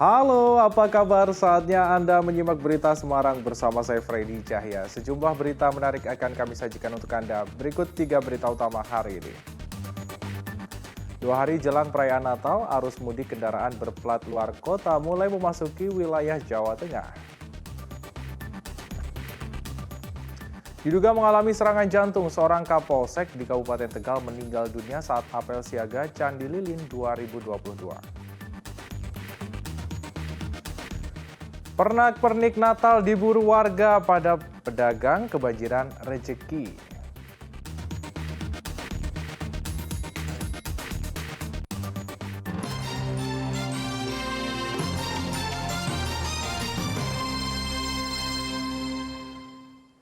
Halo, apa kabar? Saatnya Anda menyimak berita Semarang bersama saya Freddy Cahya. Sejumlah berita menarik akan kami sajikan untuk Anda. Berikut 3 berita utama hari ini. 2 hari jelang perayaan Natal, arus mudik kendaraan berplat luar kota mulai memasuki wilayah Jawa Tengah. Diduga mengalami serangan jantung, seorang Kapolsek di Kabupaten Tegal meninggal dunia saat apel siaga Candi Lilin 2022. Pernak-pernik Natal diburu warga pada pedagang kebanjiran rezeki.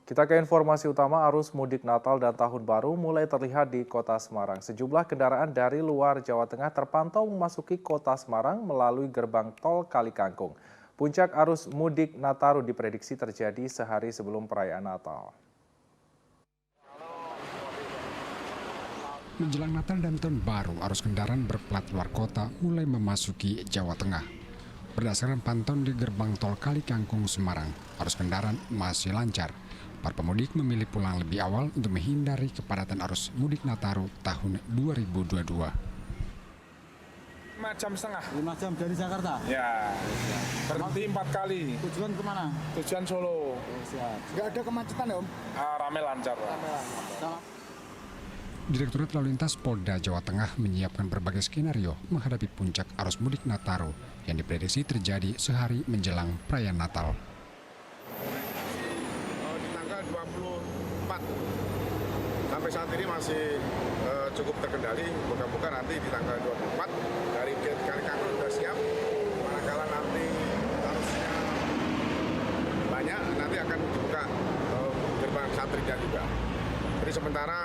Kita ke informasi utama, arus mudik Natal dan Tahun Baru mulai terlihat di Kota Semarang. Sejumlah kendaraan dari luar Jawa Tengah terpantau memasuki Kota Semarang melalui gerbang tol Kali Kangkung. Puncak arus mudik Nataru diprediksi terjadi sehari sebelum perayaan Natal. Menjelang Natal dan Tahun Baru, arus kendaraan berplat luar kota mulai memasuki Jawa Tengah. Berdasarkan pantauan di gerbang tol Kali Kangkung Semarang, arus kendaraan masih lancar. Para pemudik memilih pulang lebih awal untuk menghindari kepadatan arus mudik Nataru tahun 2022. 5,5 jam. 5 jam dari Jakarta? Ya, berhenti 4 kali. Tujuan kemana? Tujuan Solo. Siap. Nggak ada kemacetan ya Om? Rame lancar. Direktorat Lalu Lintas Polda Jawa Tengah menyiapkan berbagai skenario menghadapi puncak arus mudik Nataru yang diprediksi terjadi sehari menjelang perayaan Natal. Di tanggal 24 sampai saat ini masih cukup terkendali. Moga-moga nanti di tanggal 24 dari gate Kali Kangkung sudah siap. Manakala nanti arusnya banyak, nanti akan dibuka gerbang Satria juga. Jadi sementara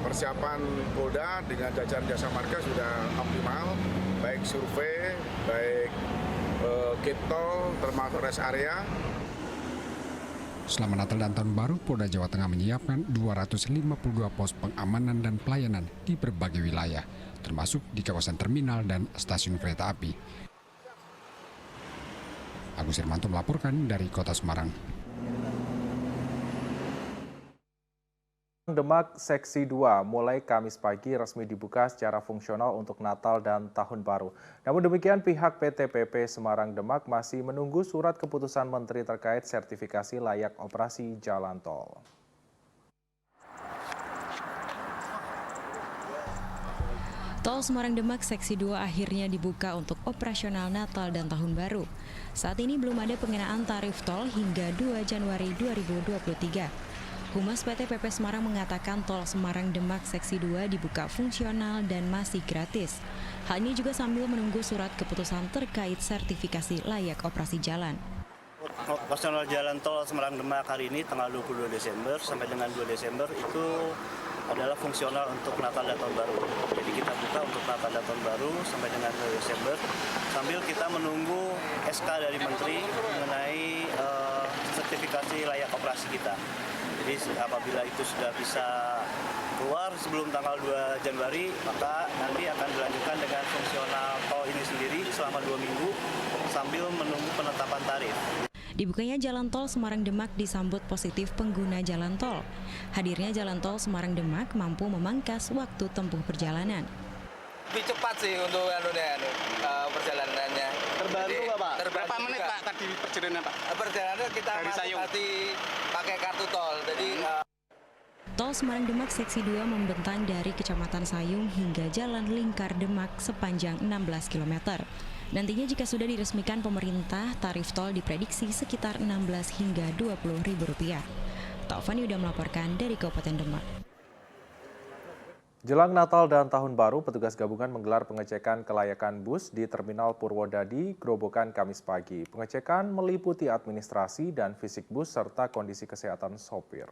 persiapan Polda dengan jajaran jasa marga sudah optimal, baik survei, baik gate tol, termasuk rest area. Selama Natal dan Tahun Baru, Polda Jawa Tengah menyiapkan 252 pos pengamanan dan pelayanan di berbagai wilayah, termasuk di kawasan terminal dan stasiun kereta api. Agus Hermanto melaporkan dari Kota Semarang. Demak Seksi 2 mulai Kamis pagi resmi dibuka secara fungsional untuk Natal dan Tahun Baru. Namun demikian pihak PT PP Semarang Demak masih menunggu surat keputusan Menteri terkait sertifikasi layak operasi jalan tol. Tol Semarang-Demak Seksi 2 akhirnya dibuka untuk operasional Natal dan Tahun Baru. Saat ini belum ada pengenaan tarif tol hingga 2 Januari 2023. Humas PT PP Semarang mengatakan tol Semarang-Demak Seksi 2 dibuka fungsional dan masih gratis. Hal ini juga sambil menunggu surat keputusan terkait sertifikasi layak operasi jalan. Operasional jalan tol Semarang-Demak hari ini tanggal 22 Desember sampai dengan 2 Desember itu adalah fungsional untuk Natal dan Tahun Baru. Jadi kita buka untuk Natal dan Tahun Baru sampai dengan 2 Desember sambil kita menunggu SK dari Menteri mengenai sertifikasi layak operasi kita. Jadi apabila itu sudah bisa keluar sebelum tanggal 2 Januari, maka nanti akan dilanjutkan dengan fungsional tol ini sendiri selama 2 minggu sambil menunggu penetapan tarif. Dibukanya jalan tol Semarang-Demak disambut positif pengguna jalan tol. Hadirnya jalan tol Semarang-Demak mampu memangkas waktu tempuh perjalanan. Lebih cepat sih untuk perjalanannya. Terbantu nggak Pak? Berapa menit Pak tadi perjalanannya Pak? Perjalanan kita masih pakai kartu tol. Jadi Tol Semarang-Demak Seksi 2 membentang dari Kecamatan Sayung hingga Jalan Lingkar Demak sepanjang 16 km. Nantinya jika sudah diresmikan pemerintah, tarif tol diprediksi sekitar 16 hingga Rp20.000. Taufani udah melaporkan dari Kabupaten Demak. Jelang Natal dan Tahun Baru, petugas gabungan menggelar pengecekan kelayakan bus di Terminal Purwodadi, Grobogan Kamis pagi. Pengecekan meliputi administrasi dan fisik bus serta kondisi kesehatan sopir.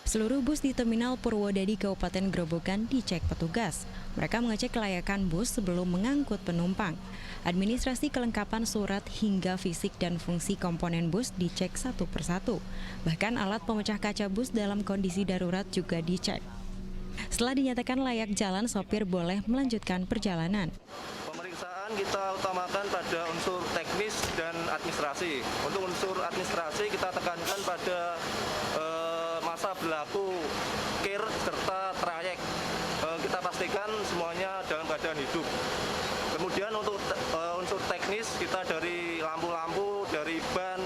Seluruh bus di Terminal Purwodadi Kabupaten Grobogan dicek petugas. Mereka mengecek kelayakan bus sebelum mengangkut penumpang. Administrasi kelengkapan surat hingga fisik dan fungsi komponen bus dicek satu persatu. Bahkan alat pemecah kaca bus dalam kondisi darurat juga dicek. Setelah dinyatakan layak jalan, sopir boleh melanjutkan perjalanan. Pemeriksaan kita utamakan pada unsur teknis dan administrasi. Untuk unsur administrasi kita tekankan pada masa berlaku KIR serta trayek. Kita pastikan semuanya dalam keadaan hidup. Kemudian untuk unsur teknis kita dari lampu-lampu, dari ban,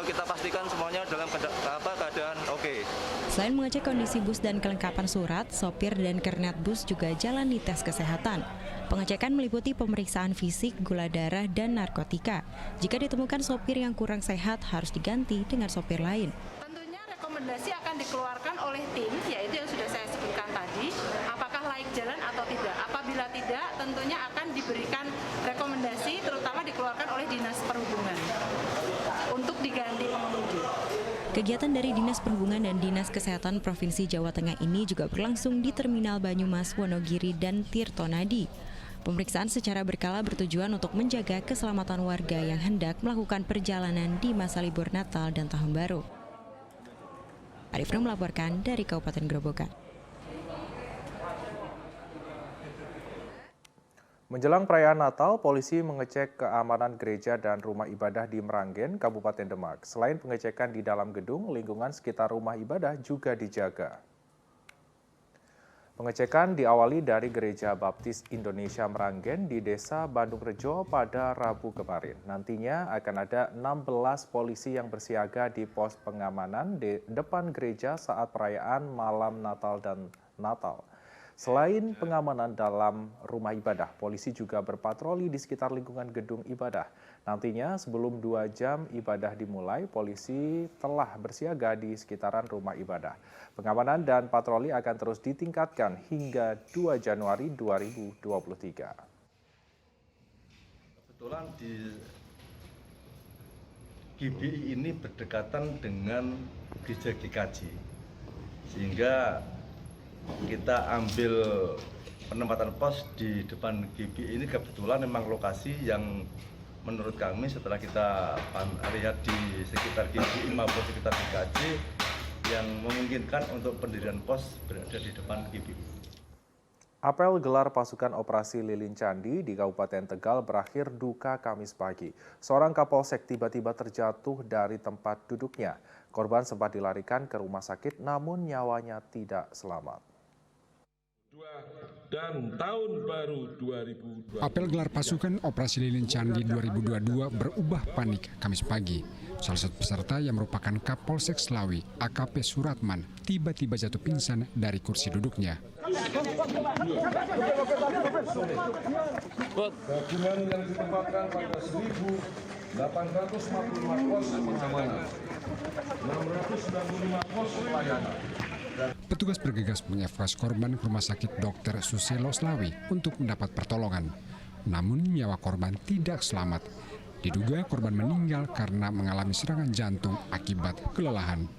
kita pastikan semuanya dalam keadaan oke. Selain mengecek kondisi bus dan kelengkapan surat, sopir dan kernet bus juga jalani tes kesehatan. Pengecekan meliputi pemeriksaan fisik, gula darah, dan narkotika. Jika ditemukan sopir yang kurang sehat, harus diganti dengan sopir lain. Tentunya rekomendasi akan dikeluarkan oleh tim, yaitu yang sudah saya sebutkan tadi, apakah layak jalan atau tidak. Apabila tidak, tentunya akan diberikan rekomendasi, terutama dikeluarkan oleh Dinas Perhubungan untuk diganti pengemudi. Kegiatan dari Dinas Perhubungan dan Dinas Kesehatan Provinsi Jawa Tengah ini juga berlangsung di Terminal Banyumas, Wonogiri, dan Tirtonadi. Pemeriksaan secara berkala bertujuan untuk menjaga keselamatan warga yang hendak melakukan perjalanan di masa libur Natal dan Tahun Baru. Arif Nur melaporkan dari Kabupaten Grobogan. Menjelang perayaan Natal, polisi mengecek keamanan gereja dan rumah ibadah di Meranggen, Kabupaten Demak. Selain pengecekan di dalam gedung, lingkungan sekitar rumah ibadah juga dijaga. Pengecekan diawali dari Gereja Baptis Indonesia Meranggen di Desa Bandung Rejo pada Rabu kemarin. Nantinya akan ada 16 polisi yang bersiaga di pos pengamanan di depan gereja saat perayaan malam Natal dan Natal. Selain pengamanan dalam rumah ibadah, polisi juga berpatroli di sekitar lingkungan gedung ibadah. Nantinya sebelum 2 jam ibadah dimulai, polisi telah bersiaga di sekitaran rumah ibadah. Pengamanan dan patroli akan terus ditingkatkan hingga 2 Januari 2023. Kebetulan di GBI ini berdekatan dengan gereja GKJ, sehingga kita ambil penempatan pos di depan GBI ini kebetulan memang lokasi yang menurut kami setelah kita lihat di sekitar GBI maupun sekitar GKJ yang memungkinkan untuk pendirian pos berada di depan GBI. Apel gelar pasukan operasi Lilin Candi di Kabupaten Tegal berakhir duka Kamis pagi. Seorang Kapolsek tiba-tiba terjatuh dari tempat duduknya. Korban sempat dilarikan ke rumah sakit namun nyawanya tidak selamat. Dan tahun baru 2022. Apel gelar pasukan Operasi Lilin Candi 2022 berubah panik Kamis pagi. Salah satu peserta yang merupakan Kapolsek Slawi, AKP Suratman, tiba-tiba jatuh pingsan dari kursi duduknya. Gabungan yang ditempatkan pada 1.845 pos pengamanan, 695 pos pelayanan. Petugas bergegas mengevakuasi korban ke Rumah Sakit Dr. Suselo Slawi untuk mendapat pertolongan. Namun nyawa korban tidak selamat. Diduga korban meninggal karena mengalami serangan jantung akibat kelelahan.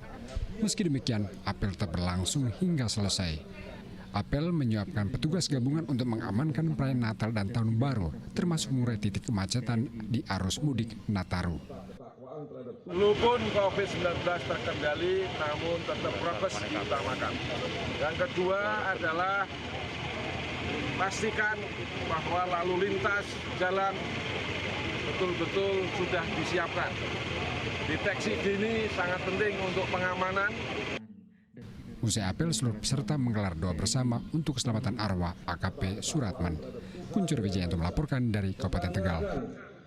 Meski demikian, apel tetap berlangsung hingga selesai. Apel menyiapkan petugas gabungan untuk mengamankan perayaan Natal dan Tahun Baru, termasuk mengurai titik kemacetan di arus mudik Nataru. Walaupun COVID-19 terkendali, namun tetap prokes diutamakan. Yang kedua adalah pastikan bahwa lalu lintas jalan betul-betul sudah disiapkan. Deteksi dini sangat penting untuk pengamanan. Usai apel, seluruh peserta menggelar doa bersama untuk keselamatan arwah AKP Suratman. Kuncur Wijayanto melaporkan dari Kabupaten Tegal.